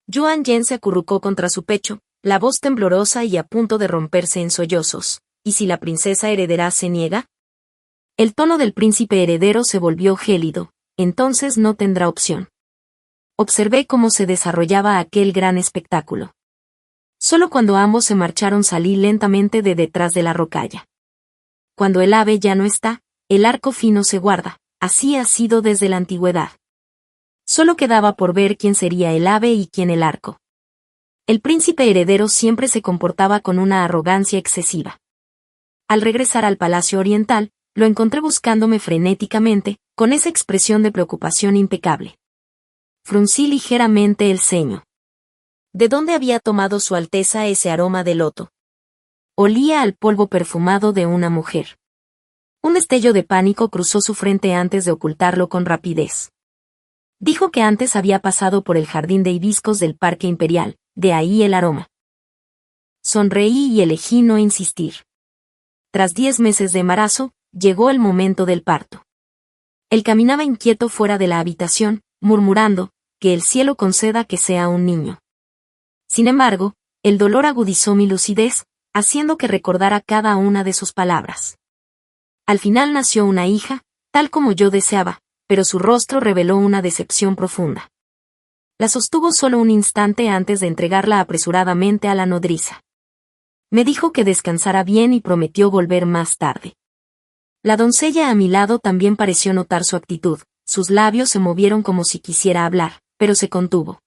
Yuan Yen se acurrucó contra su pecho, la voz temblorosa y a punto de romperse en sollozos. ¿Y si la princesa heredera se niega? El tono del príncipe heredero se volvió gélido, entonces no tendrá opción. Observé cómo se desarrollaba aquel gran espectáculo. Solo cuando ambos se marcharon salí lentamente de detrás de la rocalla. Cuando el ave ya no está, el arco fino se guarda, así ha sido desde la antigüedad. Solo quedaba por ver quién sería el ave y quién el arco. El príncipe heredero siempre se comportaba con una arrogancia excesiva. Al regresar al palacio oriental, lo encontré buscándome frenéticamente, con esa expresión de preocupación impecable. Fruncí ligeramente el ceño. ¿De dónde había tomado Su Alteza ese aroma de loto? Olía al polvo perfumado de una mujer. Un destello de pánico cruzó su frente antes de ocultarlo con rapidez. Dijo que antes había pasado por el jardín de hibiscos del Parque Imperial, de ahí el aroma. Sonreí y elegí no insistir. Tras 10 meses de embarazo, llegó el momento del parto. Él caminaba inquieto fuera de la habitación, murmurando, que el cielo conceda que sea un niño. Sin embargo, el dolor agudizó mi lucidez, haciendo que recordara cada una de sus palabras. Al final nació una hija, tal como yo deseaba, pero su rostro reveló una decepción profunda. La sostuvo solo un instante antes de entregarla apresuradamente a la nodriza. Me dijo que descansara bien y prometió volver más tarde. La doncella a mi lado también pareció notar su actitud, sus labios se movieron como si quisiera hablar, pero se contuvo.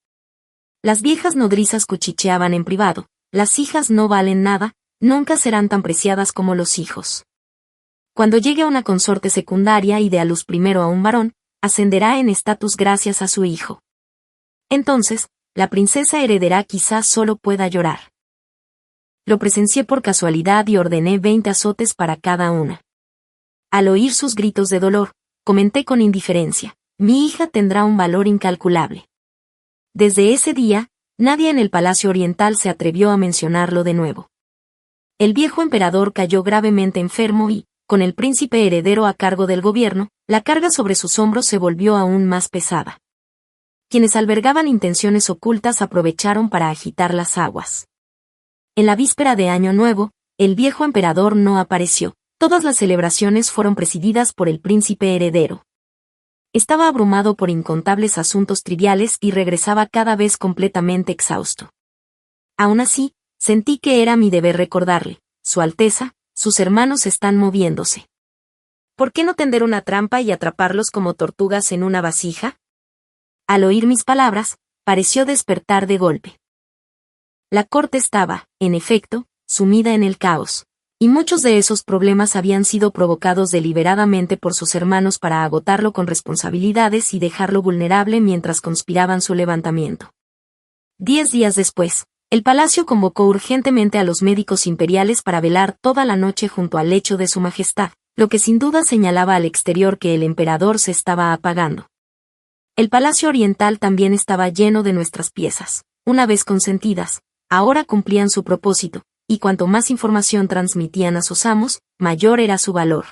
Las viejas nodrizas cuchicheaban en privado, las hijas no valen nada, nunca serán tan preciadas como los hijos. Cuando llegue a una consorte secundaria y dé a luz primero a un varón, ascenderá en estatus gracias a su hijo. Entonces, la princesa heredera quizás solo pueda llorar. Lo presencié por casualidad y ordené 20 azotes para cada una. Al oír sus gritos de dolor, comenté con indiferencia, mi hija tendrá un valor incalculable. Desde ese día, nadie en el Palacio Oriental se atrevió a mencionarlo de nuevo. El viejo emperador cayó gravemente enfermo y, con el príncipe heredero a cargo del gobierno, la carga sobre sus hombros se volvió aún más pesada. Quienes albergaban intenciones ocultas aprovecharon para agitar las aguas. En la víspera de Año Nuevo, el viejo emperador no apareció. Todas las celebraciones fueron presididas por el príncipe heredero. Estaba abrumado por incontables asuntos triviales y regresaba cada vez completamente exhausto. Aún así, sentí que era mi deber recordarle, Su Alteza, sus hermanos están moviéndose. ¿Por qué no tender una trampa y atraparlos como tortugas en una vasija? Al oír mis palabras, pareció despertar de golpe. La corte estaba, en efecto, sumida en el caos, y muchos de esos problemas habían sido provocados deliberadamente por sus hermanos para agotarlo con responsabilidades y dejarlo vulnerable mientras conspiraban su levantamiento. 10 días después, el palacio convocó urgentemente a los médicos imperiales para velar toda la noche junto al lecho de su majestad, lo que sin duda señalaba al exterior que el emperador se estaba apagando. El Palacio Oriental también estaba lleno de nuestras piezas. Una vez consentidas, ahora cumplían su propósito, y cuanto más información transmitían a sus amos, mayor era su valor.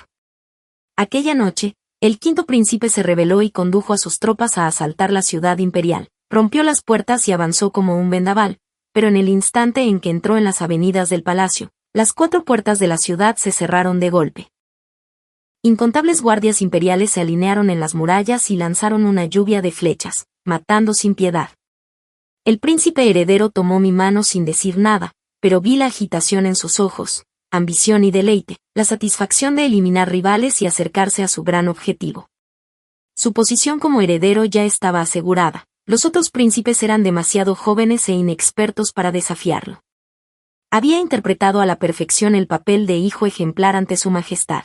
Aquella noche, el quinto príncipe se rebeló y condujo a sus tropas a asaltar la ciudad imperial, rompió las puertas y avanzó como un vendaval, pero en el instante en que entró en las avenidas del palacio, las 4 puertas de la ciudad se cerraron de golpe. Incontables guardias imperiales se alinearon en las murallas y lanzaron una lluvia de flechas, matando sin piedad. El príncipe heredero tomó mi mano sin decir nada, pero vi la agitación en sus ojos, ambición y deleite, la satisfacción de eliminar rivales y acercarse a su gran objetivo. Su posición como heredero ya estaba asegurada, los otros príncipes eran demasiado jóvenes e inexpertos para desafiarlo. Había interpretado a la perfección el papel de hijo ejemplar ante su majestad.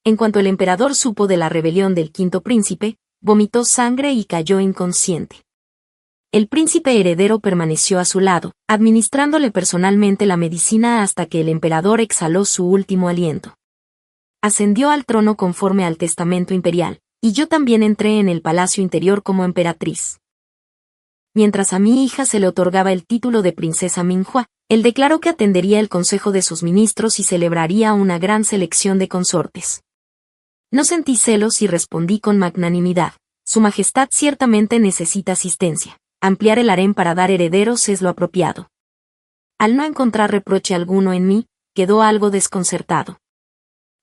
En cuanto el emperador supo de la rebelión del quinto príncipe, vomitó sangre y cayó inconsciente. El príncipe heredero permaneció a su lado, administrándole personalmente la medicina hasta que el emperador exhaló su último aliento. Ascendió al trono conforme al testamento imperial, y yo también entré en el palacio interior como emperatriz. Mientras a mi hija se le otorgaba el título de princesa Minhua, él declaró que atendería el consejo de sus ministros y celebraría una gran selección de consortes. No sentí celos y respondí con magnanimidad. Su majestad ciertamente necesita asistencia. Ampliar el harén para dar herederos es lo apropiado. Al no encontrar reproche alguno en mí, quedó algo desconcertado.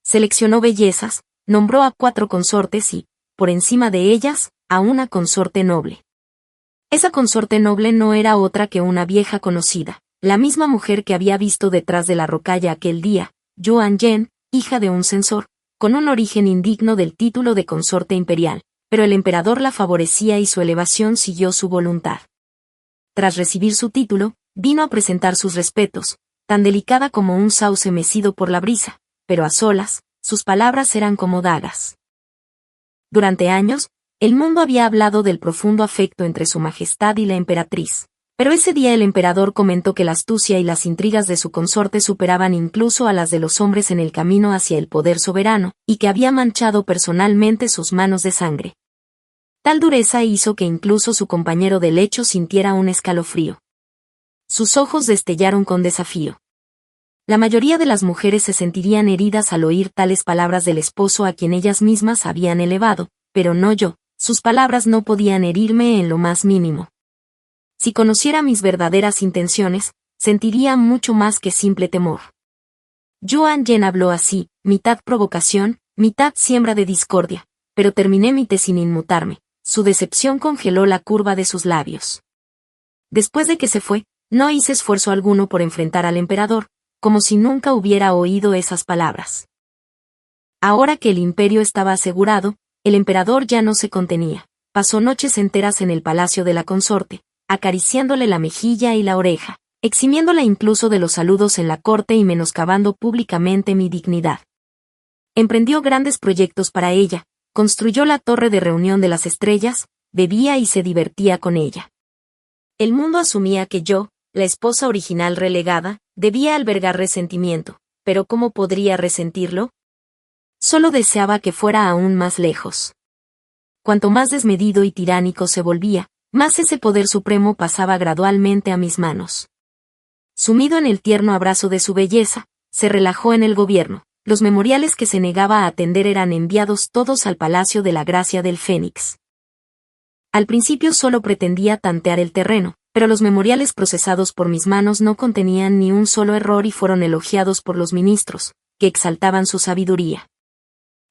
Seleccionó bellezas, nombró a 4 consortes y, por encima de ellas, a una consorte noble. Esa consorte noble no era otra que una vieja conocida, la misma mujer que había visto detrás de la rocalla aquel día, Yuan Yen, hija de un censor, con un origen indigno del título de consorte imperial, pero el emperador la favorecía y su elevación siguió su voluntad. Tras recibir su título, vino a presentar sus respetos, tan delicada como un sauce mecido por la brisa, pero a solas, sus palabras eran como dagas. Durante años, el mundo había hablado del profundo afecto entre su majestad y la emperatriz, pero ese día el emperador comentó que la astucia y las intrigas de su consorte superaban incluso a las de los hombres en el camino hacia el poder soberano, y que había manchado personalmente sus manos de sangre. Tal dureza hizo que incluso su compañero de lecho sintiera un escalofrío. Sus ojos destellaron con desafío. La mayoría de las mujeres se sentirían heridas al oír tales palabras del esposo a quien ellas mismas habían elevado, pero no yo, sus palabras no podían herirme en lo más mínimo. Si conociera mis verdaderas intenciones, sentiría mucho más que simple temor. Yuan Yen habló así, mitad provocación, mitad siembra de discordia, pero terminé mi té sin inmutarme. Su decepción congeló la curva de sus labios. Después de que se fue, no hice esfuerzo alguno por enfrentar al emperador, como si nunca hubiera oído esas palabras. Ahora que el imperio estaba asegurado, el emperador ya no se contenía. Pasó noches enteras en el palacio de la consorte, acariciándole la mejilla y la oreja, eximiéndola incluso de los saludos en la corte y menoscabando públicamente mi dignidad. Emprendió grandes proyectos para ella, construyó la torre de reunión de las estrellas, bebía y se divertía con ella. El mundo asumía que yo, la esposa original relegada, debía albergar resentimiento, pero ¿cómo podría resentirlo? Solo deseaba que fuera aún más lejos. Cuanto más desmedido y tiránico se volvía, más ese poder supremo pasaba gradualmente a mis manos. Sumido en el tierno abrazo de su belleza, se relajó en el gobierno. Los memoriales que se negaba a atender eran enviados todos al Palacio de la Gracia del Fénix. Al principio solo pretendía tantear el terreno, pero los memoriales procesados por mis manos no contenían ni un solo error y fueron elogiados por los ministros, que exaltaban su sabiduría.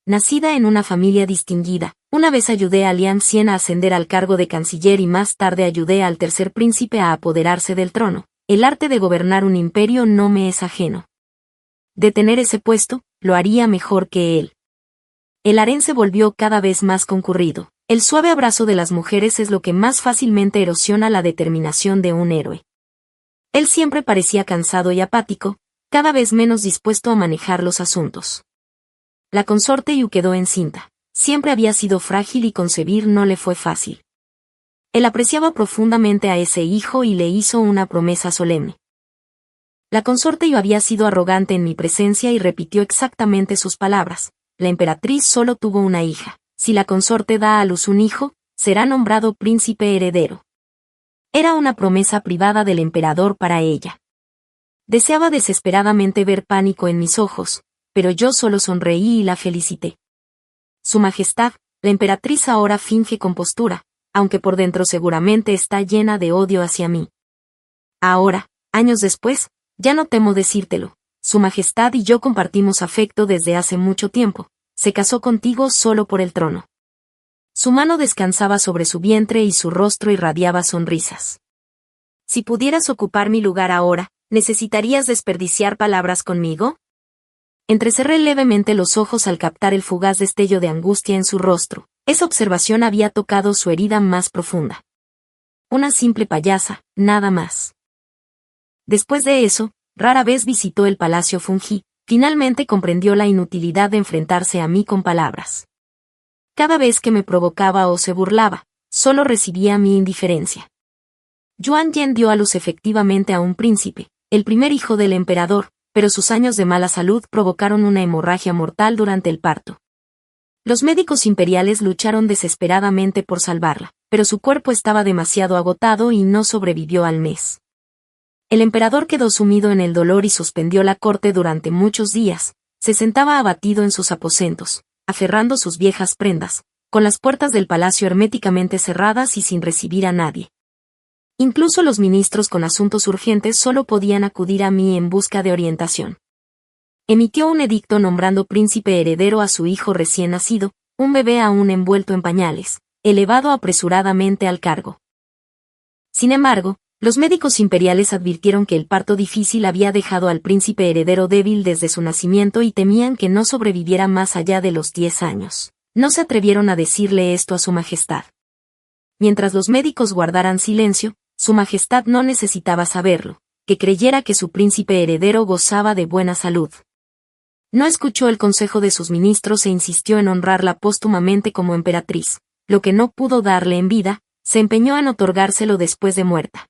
Nacida en una familia distinguida, una vez ayudé a Liang Xian a ascender al cargo de canciller y más tarde ayudé al tercer príncipe a apoderarse del trono. El arte de gobernar un imperio no me es ajeno. De tener ese puesto, lo haría mejor que él. El harén se volvió cada vez más concurrido. El suave abrazo de las mujeres es lo que más fácilmente erosiona la determinación de un héroe. Él siempre parecía cansado y apático, cada vez menos dispuesto a manejar los asuntos. La consorte Yu quedó encinta. Siempre había sido frágil y concebir no le fue fácil. Él apreciaba profundamente a ese hijo y le hizo una promesa solemne. La consorte Yu había sido arrogante en mi presencia y repitió exactamente sus palabras. La emperatriz solo tuvo una hija. Si la consorte da a luz un hijo, será nombrado príncipe heredero. Era una promesa privada del emperador para ella. Deseaba desesperadamente ver pánico en mis ojos, pero yo solo sonreí y la felicité. Su Majestad, la emperatriz ahora finge compostura, aunque por dentro seguramente está llena de odio hacia mí. Ahora, años después, ya no temo decírtelo, Su Majestad y yo compartimos afecto desde hace mucho tiempo, se casó contigo solo por el trono. Su mano descansaba sobre su vientre y su rostro irradiaba sonrisas. Si pudieras ocupar mi lugar ahora, ¿necesitarías desperdiciar palabras conmigo? Entrecerré levemente los ojos al captar el fugaz destello de angustia en su rostro. Esa observación había tocado su herida más profunda. Una simple payasa, nada más. Después de eso, rara vez visitó el Palacio Fungi, finalmente comprendió la inutilidad de enfrentarse a mí con palabras. Cada vez que me provocaba o se burlaba, solo recibía mi indiferencia. Yuan Yen dio a luz efectivamente a un príncipe, el primer hijo del emperador, pero sus años de mala salud provocaron una hemorragia mortal durante el parto. Los médicos imperiales lucharon desesperadamente por salvarla, pero su cuerpo estaba demasiado agotado y no sobrevivió al mes. El emperador quedó sumido en el dolor y suspendió la corte durante muchos días. Se sentaba abatido en sus aposentos, aferrando sus viejas prendas, con las puertas del palacio herméticamente cerradas y sin recibir a nadie. Incluso los ministros con asuntos urgentes solo podían acudir a mí en busca de orientación. Emitió un edicto nombrando príncipe heredero a su hijo recién nacido, un bebé aún envuelto en pañales, elevado apresuradamente al cargo. Sin embargo, los médicos imperiales advirtieron que el parto difícil había dejado al príncipe heredero débil desde su nacimiento y temían que no sobreviviera más allá de los 10 años. No se atrevieron a decirle esto a su majestad. Mientras los médicos guardaran silencio, su majestad no necesitaba saberlo, que creyera que su príncipe heredero gozaba de buena salud. No escuchó el consejo de sus ministros e insistió en honrarla póstumamente como emperatriz. Lo que no pudo darle en vida, se empeñó en otorgárselo después de muerta.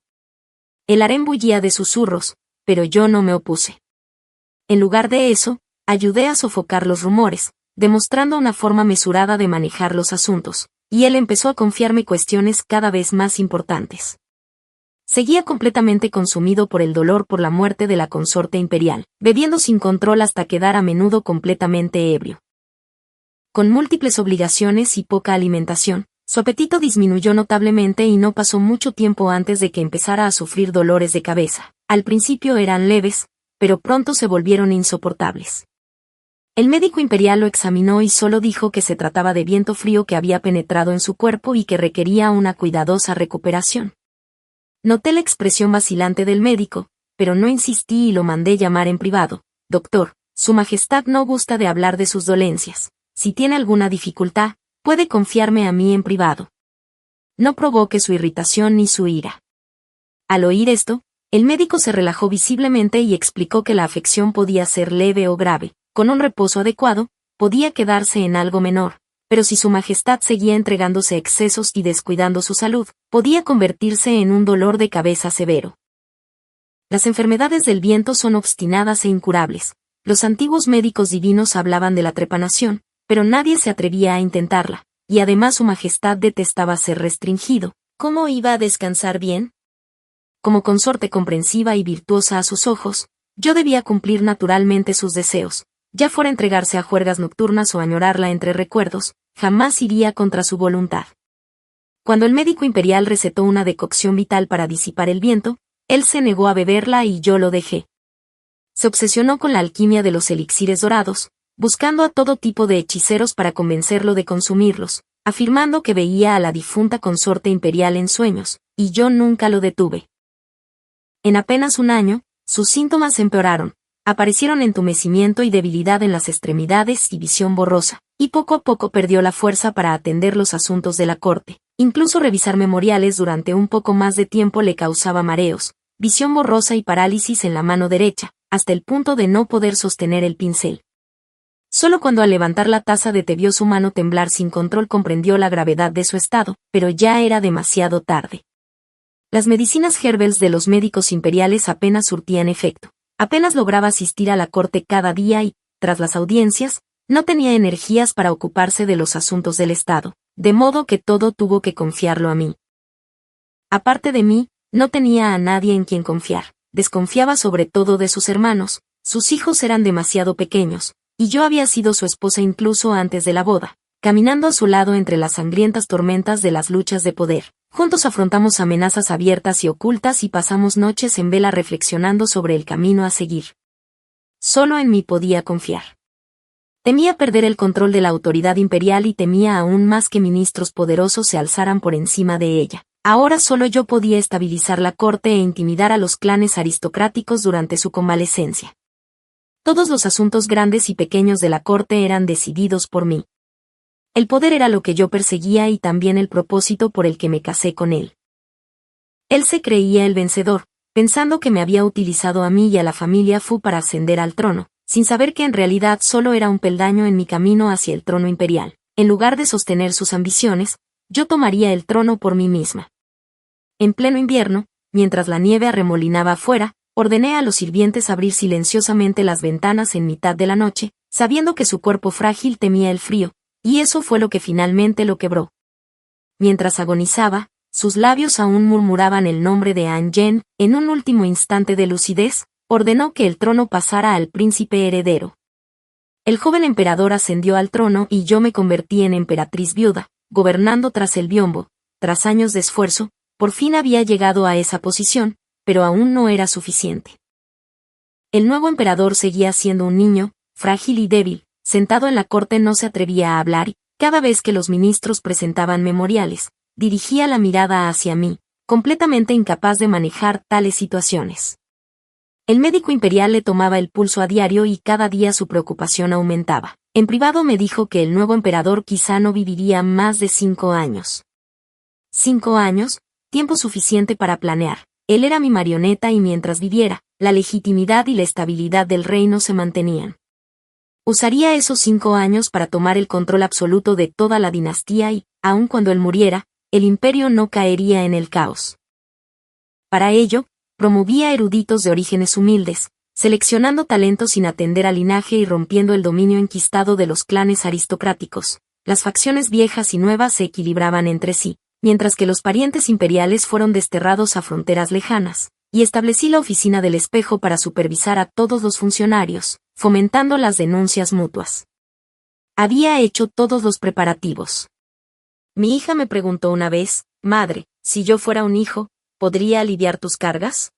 El harén bullía de susurros, pero yo no me opuse. En lugar de eso, ayudé a sofocar los rumores, demostrando una forma mesurada de manejar los asuntos, y él empezó a confiarme cuestiones cada vez más importantes. Seguía completamente consumido por el dolor por la muerte de la consorte imperial, bebiendo sin control hasta quedar a menudo completamente ebrio. Con múltiples obligaciones y poca alimentación, su apetito disminuyó notablemente y no pasó mucho tiempo antes de que empezara a sufrir dolores de cabeza. Al principio eran leves, pero pronto se volvieron insoportables. El médico imperial lo examinó y solo dijo que se trataba de viento frío que había penetrado en su cuerpo y que requería una cuidadosa recuperación. Noté la expresión vacilante del médico, pero no insistí y lo mandé llamar en privado. Doctor, Su Majestad no gusta de hablar de sus dolencias. Si tiene alguna dificultad, puede confiarme a mí en privado. No provoque su irritación ni su ira. Al oír esto, el médico se relajó visiblemente y explicó que la afección podía ser leve o grave. Con un reposo adecuado, podía quedarse en algo menor, pero si su majestad seguía entregándose a excesos y descuidando su salud, podía convertirse en un dolor de cabeza severo. Las enfermedades del viento son obstinadas e incurables. Los antiguos médicos divinos hablaban de la trepanación, pero nadie se atrevía a intentarla, y además su majestad detestaba ser restringido. ¿Cómo iba a descansar bien? Como consorte comprensiva y virtuosa a sus ojos, yo debía cumplir naturalmente sus deseos, ya fuera entregarse a juergas nocturnas o añorarla entre recuerdos, jamás iría contra su voluntad. Cuando el médico imperial recetó una decocción vital para disipar el viento, él se negó a beberla y yo lo dejé. Se obsesionó con la alquimia de los elixires dorados, buscando a todo tipo de hechiceros para convencerlo de consumirlos, afirmando que veía a la difunta consorte imperial en sueños, y yo nunca lo detuve. En apenas un año, sus síntomas empeoraron, aparecieron entumecimiento y debilidad en las extremidades y visión borrosa, y poco a poco perdió la fuerza para atender los asuntos de la corte. Incluso revisar memoriales durante un poco más de tiempo le causaba mareos, visión borrosa y parálisis en la mano derecha, hasta el punto de no poder sostener el pincel. Solo cuando al levantar la taza de té vio su mano temblar sin control comprendió la gravedad de su estado, pero ya era demasiado tarde. Las medicinas Herbels de los médicos imperiales apenas surtían efecto. Apenas lograba asistir a la corte cada día y, tras las audiencias, no tenía energías para ocuparse de los asuntos del Estado, de modo que todo tuvo que confiarlo a mí. Aparte de mí, no tenía a nadie en quien confiar. Desconfiaba sobre todo de sus hermanos, sus hijos eran demasiado pequeños, y yo había sido su esposa incluso antes de la boda, caminando a su lado entre las sangrientas tormentas de las luchas de poder. Juntos afrontamos amenazas abiertas y ocultas y pasamos noches en vela reflexionando sobre el camino a seguir. Solo en mí podía confiar. Temía perder el control de la autoridad imperial y temía aún más que ministros poderosos se alzaran por encima de ella. Ahora solo yo podía estabilizar la corte e intimidar a los clanes aristocráticos durante su convalecencia. Todos los asuntos grandes y pequeños de la corte eran decididos por mí. El poder era lo que yo perseguía y también el propósito por el que me casé con él. Él se creía el vencedor, pensando que me había utilizado a mí y a la familia Fu para ascender al trono, sin saber que en realidad solo era un peldaño en mi camino hacia el trono imperial. En lugar de sostener sus ambiciones, yo tomaría el trono por mí misma. En pleno invierno, mientras la nieve arremolinaba afuera, ordené a los sirvientes abrir silenciosamente las ventanas en mitad de la noche, sabiendo que su cuerpo frágil temía el frío, y eso fue lo que finalmente lo quebró. Mientras agonizaba, sus labios aún murmuraban el nombre de An Yen. En un último instante de lucidez, ordenó que el trono pasara al príncipe heredero. El joven emperador ascendió al trono y yo me convertí en emperatriz viuda, gobernando tras el biombo. Tras años de esfuerzo, por fin había llegado a esa posición, pero aún no era suficiente. El nuevo emperador seguía siendo un niño, frágil y débil, sentado en la corte no se atrevía a hablar y, cada vez que los ministros presentaban memoriales, dirigía la mirada hacia mí, completamente incapaz de manejar tales situaciones. El médico imperial le tomaba el pulso a diario y cada día su preocupación aumentaba. En privado me dijo que el nuevo emperador quizá no viviría más de 5 años. 5 años, tiempo suficiente para planear. Él era mi marioneta y mientras viviera, la legitimidad y la estabilidad del reino se mantenían. Usaría esos 5 años para tomar el control absoluto de toda la dinastía y, aun cuando él muriera, el imperio no caería en el caos. Para ello, promovía eruditos de orígenes humildes, seleccionando talentos sin atender al linaje y rompiendo el dominio enquistado de los clanes aristocráticos. Las facciones viejas y nuevas se equilibraban entre sí, mientras que los parientes imperiales fueron desterrados a fronteras lejanas, y establecí la oficina del espejo para supervisar a todos los funcionarios, fomentando las denuncias mutuas. Había hecho todos los preparativos. Mi hija me preguntó una vez, «Madre, si yo fuera un hijo, ¿podría aliviar tus cargas?»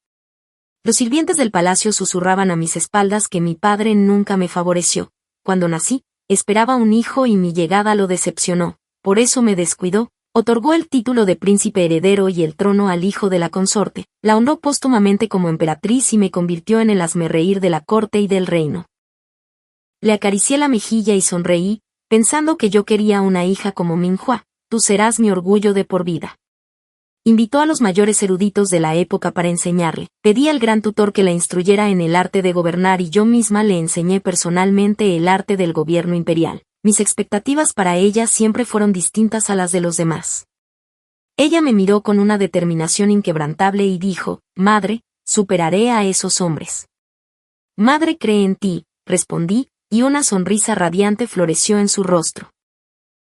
Los sirvientes del palacio susurraban a mis espaldas que mi padre nunca me favoreció. Cuando nací, esperaba un hijo y mi llegada lo decepcionó, por eso me descuidó. Otorgó el título de príncipe heredero y el trono al hijo de la consorte, la honró póstumamente como emperatriz y me convirtió en el hazmerreír de la corte y del reino. Le acaricié la mejilla y sonreí, pensando que yo quería una hija como Minhua. Tú serás mi orgullo de por vida. invitó a los mayores eruditos de la época para enseñarle. Pedí al gran tutor que la instruyera en el arte de gobernar y yo misma le enseñé personalmente el arte del gobierno imperial. Mis expectativas para ella siempre fueron distintas a las de los demás. Ella me miró con una determinación inquebrantable y dijo: «Madre, superaré a esos hombres». «Madre cree en ti», respondí, y una sonrisa radiante floreció en su rostro.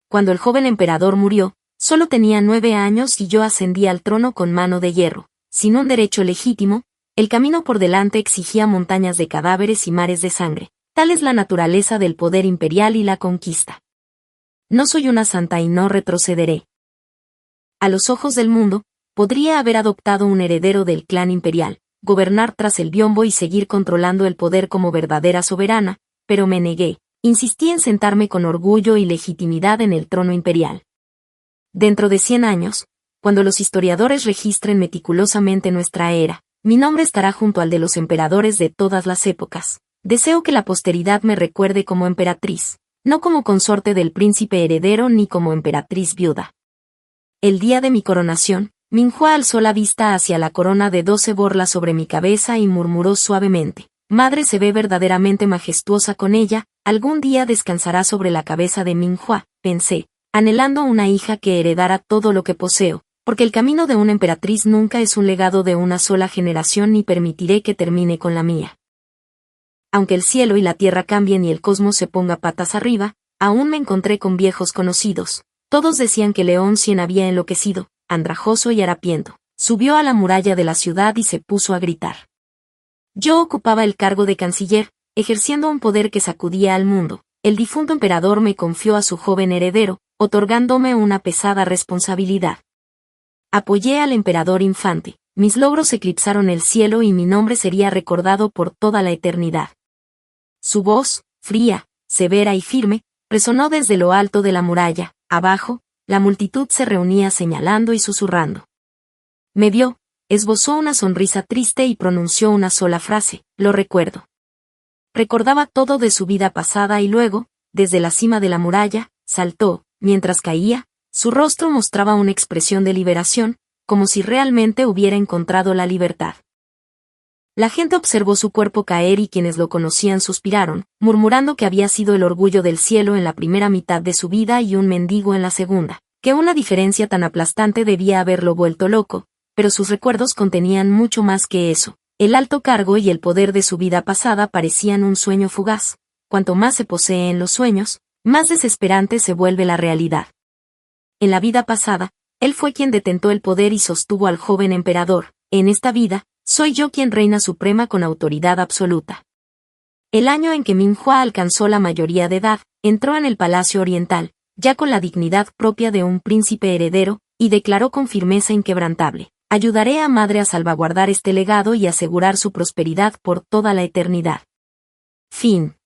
Cuando el joven emperador murió, solo tenía 9 años y yo ascendí al trono con mano de hierro. Sin un derecho legítimo, el camino por delante exigía montañas de cadáveres y mares de sangre. Tal es la naturaleza del poder imperial y la conquista. No soy una santa y no retrocederé. A los ojos del mundo, podría haber adoptado un heredero del clan imperial, gobernar tras el biombo y seguir controlando el poder como verdadera soberana, pero me negué. Insistí en sentarme con orgullo y legitimidad en el trono imperial. Dentro de 100 años, cuando los historiadores registren meticulosamente nuestra era, mi nombre estará junto al de los emperadores de todas las épocas. Deseo que la posteridad me recuerde como emperatriz, no como consorte del príncipe heredero ni como emperatriz viuda. El día de mi coronación, Minhua alzó la vista hacia la corona de 12 borlas sobre mi cabeza y murmuró suavemente: «Madre se ve verdaderamente majestuosa con ella, algún día descansará sobre la cabeza de Minhua», pensé, anhelando una hija que heredara todo lo que poseo, porque el camino de una emperatriz nunca es un legado de una sola generación ni permitiré que termine con la mía. Aunque el cielo y la tierra cambien y el cosmos se ponga patas arriba, aún me encontré con viejos conocidos. Todos decían que León Cien había enloquecido, andrajoso y harapiento. Subió a la muralla de la ciudad y se puso a gritar. Yo ocupaba el cargo de canciller, ejerciendo un poder que sacudía al mundo. El difunto emperador me confió a su joven heredero, otorgándome una pesada responsabilidad. Apoyé al emperador infante, mis logros eclipsaron el cielo y mi nombre sería recordado por toda la eternidad. Su voz, fría, severa y firme, resonó desde lo alto de la muralla. Abajo, la multitud se reunía señalando y susurrando. Me vio, esbozó una sonrisa triste y pronunció una sola frase: «Lo recuerdo». Recordaba todo de su vida pasada y luego, desde la cima de la muralla, saltó. Mientras caía, su rostro mostraba una expresión de liberación, como si realmente hubiera encontrado la libertad. La gente observó su cuerpo caer y quienes lo conocían suspiraron, murmurando que había sido el orgullo del cielo en la primera mitad de su vida y un mendigo en la segunda, que una diferencia tan aplastante debía haberlo vuelto loco, pero sus recuerdos contenían mucho más que eso. El alto cargo y el poder de su vida pasada parecían un sueño fugaz. Cuanto más se posee en los sueños, más desesperante se vuelve la realidad. En la vida pasada, él fue quien detentó el poder y sostuvo al joven emperador. En esta vida, soy yo quien reina suprema con autoridad absoluta. El año en que Minhua alcanzó la mayoría de edad, entró en el Palacio Oriental, ya con la dignidad propia de un príncipe heredero, y declaró con firmeza inquebrantable: «Ayudaré a madre a salvaguardar este legado y asegurar su prosperidad por toda la eternidad». Fin.